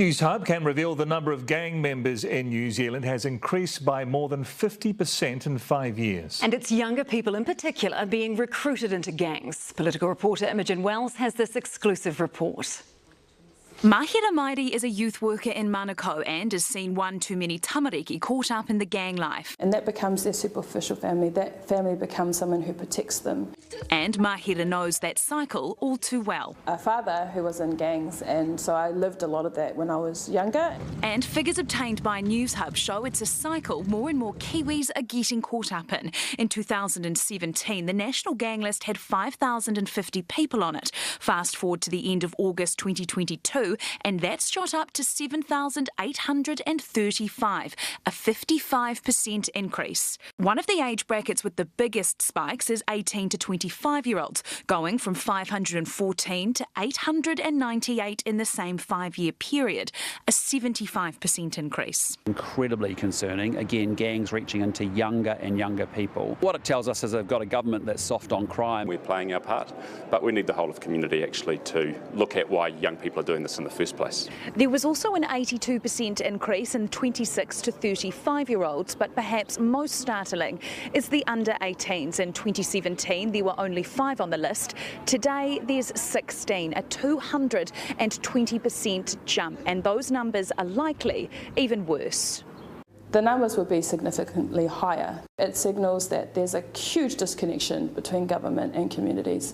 Newshub can reveal the number of gang members in New Zealand has increased by more than 50% in 5 years. And it's younger people in particular being recruited into gangs. Political reporter Imogen Wells has this exclusive report. Mahira Mairi is a youth worker in Manukau and has seen one too many tamariki caught up in the gang life. And that becomes their superficial family. That family becomes someone who protects them. And Mahira knows that cycle all too well. A father who was in gangs, and so I lived a lot of that when I was younger. And figures obtained by Newshub show it's a cycle more and more Kiwis are getting caught up in. In 2017, the national gang list had 5,050 people on it. Fast forward to the end of August 2022, and that's shot up to 7,835, a 55% increase. One of the age brackets with the biggest spikes is 18 to 25-year-olds, going from 514 to 898 in the same 5-year period, a 75% increase. Incredibly concerning. Again, gangs reaching into younger and younger people. What it tells us is they've got a government that's soft on crime. We're playing our part, but we need the whole of the community actually to look at why young people are doing this in the first place. There was also an 82% increase in 26 to 35-year-olds, but perhaps most startling is the under 18s. In 2017, there were only 5 on the list. Today, there's 16, a 220% jump, and those numbers are likely even worse. The numbers would be significantly higher. It signals that there's a huge disconnection between government and communities.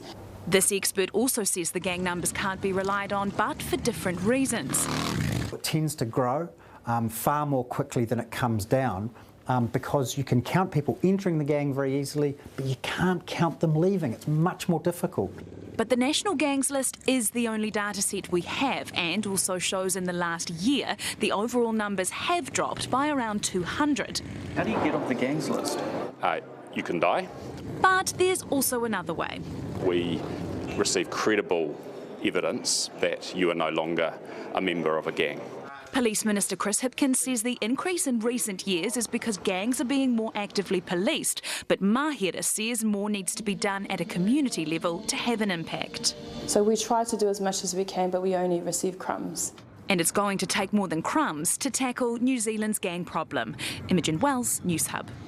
This expert also says the gang numbers can't be relied on, but for different reasons. It tends to grow far more quickly than it comes down because you can count people entering the gang very easily, but you can't count them leaving. It's much more difficult. But the national gangs list is the only data set we have, and also shows in the last year the overall numbers have dropped by around 200. How do you get off the gangs list? You can die. But there's also another way. We receive credible evidence that you are no longer a member of a gang. Police Minister Chris Hipkins says the increase in recent years is because gangs are being more actively policed, but Mahira says more needs to be done at a community level to have an impact. So we try to do as much as we can, but we only receive crumbs. And it's going to take more than crumbs to tackle New Zealand's gang problem. Imogen Wells, Newshub.